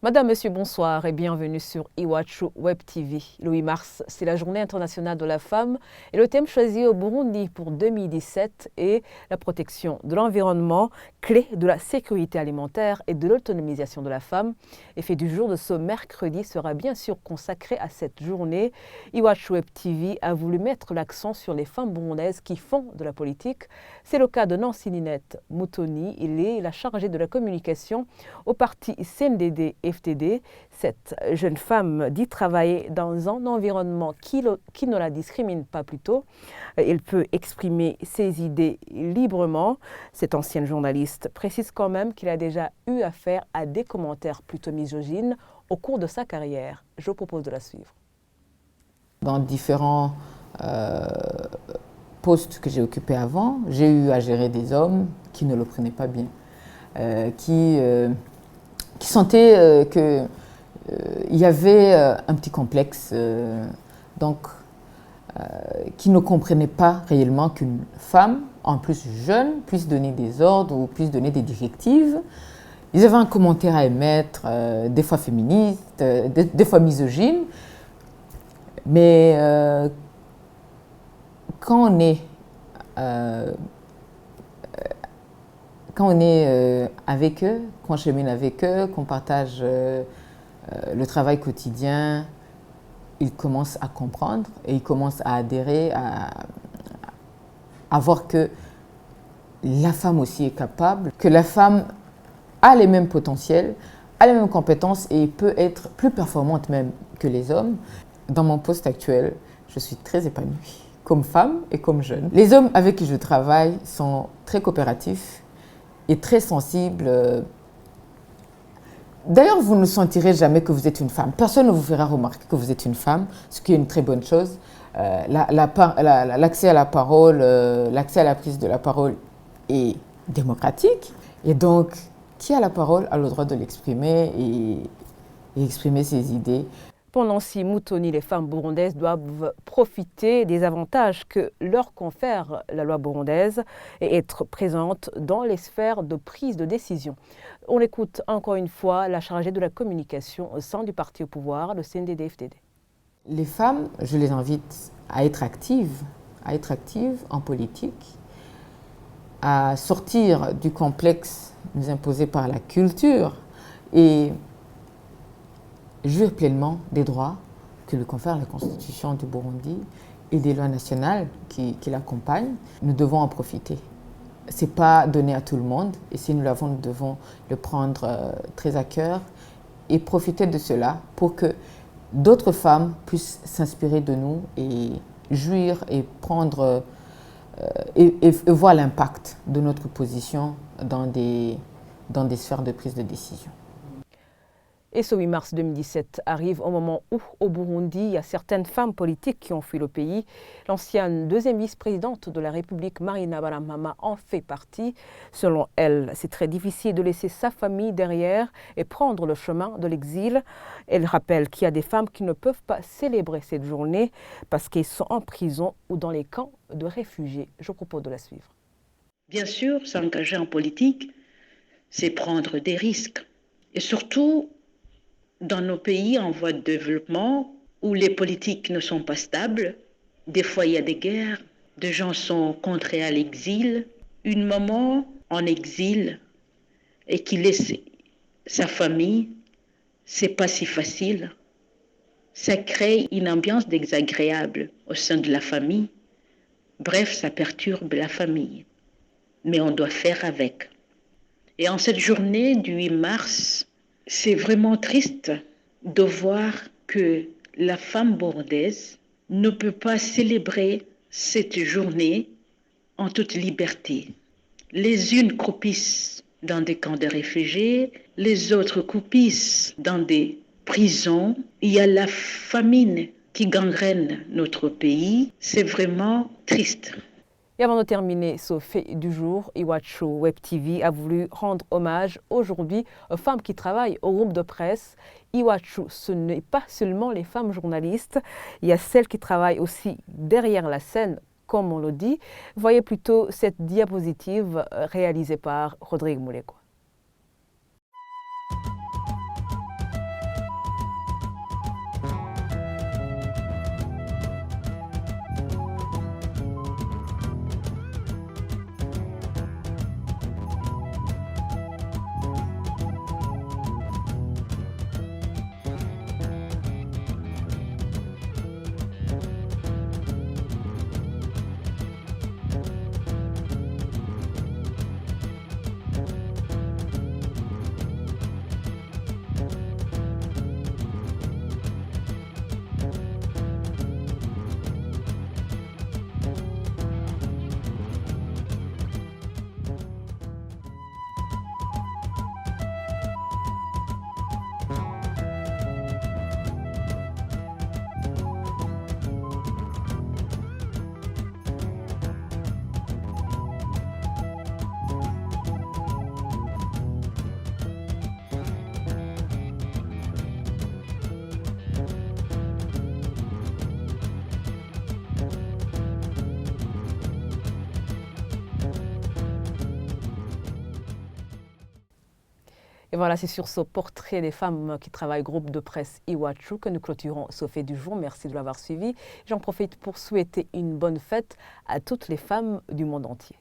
Madame, Monsieur, bonsoir et bienvenue sur Iwachu Web TV. Le 8 mars, c'est la journée internationale de la femme et le thème choisi au Burundi pour 2017 est la protection de l'environnement, clé de la sécurité alimentaire et de l'autonomisation de la femme. L'effet du jour de ce mercredi sera bien sûr consacré à cette journée. Iwachu Web TV a voulu mettre l'accent sur les femmes burundaises qui font de la politique. C'est le cas de Nancy Ninette Moutoni. Elle est la chargée de la communication au parti CNDD-FDD. Cette jeune femme dit travailler dans un environnement qui ne la discrimine pas plutôt. Elle peut exprimer ses idées librement. Cette ancienne journaliste précise quand même qu'il a déjà eu affaire à des commentaires plutôt misogynes au cours de sa carrière. Je vous propose de la suivre. Dans différents postes que j'ai occupés avant, j'ai eu à gérer des hommes qui ne le prenaient pas bien, qui sentaient qu'il y avait un petit complexe, qui ne comprenaient pas réellement qu'une femme, en plus jeune, puisse donner des ordres ou puisse donner des directives. Ils avaient un commentaire à émettre, des fois féministe, des fois misogyne, mais quand on est avec eux, qu'on chemine avec eux, qu'on partage le travail quotidien, ils commencent à comprendre et ils commencent à adhérer, à voir que la femme aussi est capable, que la femme a les mêmes potentiels, a les mêmes compétences et peut être plus performante même que les hommes. Dans mon poste actuel, je suis très épanouie, comme femme et comme jeune. Les hommes avec qui je travaille sont très coopératifs et très sensibles. D'ailleurs, vous ne sentirez jamais que vous êtes une femme. Personne ne vous fera remarquer que vous êtes une femme, ce qui est une très bonne chose. L'accès à la parole, l'accès à la prise de la parole est démocratique. Et donc, qui a la parole a le droit de l'exprimer et exprimer ses idées. Pour Nancy Moutoni, les femmes burundaises doivent profiter des avantages que leur confère la loi burundaise et être présentes dans les sphères de prise de décision. On écoute encore une fois la chargée de la communication au sein du parti au pouvoir, le CNDD-FDD. Les femmes, je les invite à être actives en politique, à sortir du complexe nous imposé par la culture et jouir pleinement des droits que lui confère la Constitution du Burundi et des lois nationales qui l'accompagnent. Nous devons en profiter. Ce n'est pas donné à tout le monde et si nous l'avons, nous devons le prendre très à cœur et profiter de cela pour que d'autres femmes puissent s'inspirer de nous et jouir et prendre et voir l'impact de notre position dans des sphères de prise de décision. Et ce 8 mars 2017 arrive au moment où, au Burundi, il y a certaines femmes politiques qui ont fui le pays. L'ancienne deuxième vice-présidente de la République, Marina Balamama, en fait partie. Selon elle, c'est très difficile de laisser sa famille derrière et prendre le chemin de l'exil. Elle rappelle qu'il y a des femmes qui ne peuvent pas célébrer cette journée parce qu'elles sont en prison ou dans les camps de réfugiés. Je vous propose de la suivre. Bien sûr, s'engager en politique, c'est prendre des risques. Et surtout, dans nos pays en voie de développement, où les politiques ne sont pas stables, des fois il y a des guerres, des gens sont contraints à l'exil. Une maman en exil et qui laisse sa famille, c'est pas si facile. Ça crée une ambiance désagréable au sein de la famille. Bref, ça perturbe la famille. Mais on doit faire avec. Et en cette journée du 8 mars, c'est vraiment triste de voir que la femme burundaise ne peut pas célébrer cette journée en toute liberté. Les unes croupissent dans des camps de réfugiés, les autres croupissent dans des prisons. Il y a la famine qui gangrène notre pays. C'est vraiment triste. Et avant de terminer ce fait du jour, Iwachu Web TV a voulu rendre hommage aujourd'hui aux femmes qui travaillent au groupe de presse. Iwachu, ce n'est pas seulement les femmes journalistes, il y a celles qui travaillent aussi derrière la scène, comme on le dit. Voyez plutôt cette diapositive réalisée par Rodrigue Mouleko. Et voilà, c'est sur ce portrait des femmes qui travaillent groupe de presse Iwachu que nous clôturons ce fait du jour. Merci de l'avoir suivi. J'en profite pour souhaiter une bonne fête à toutes les femmes du monde entier.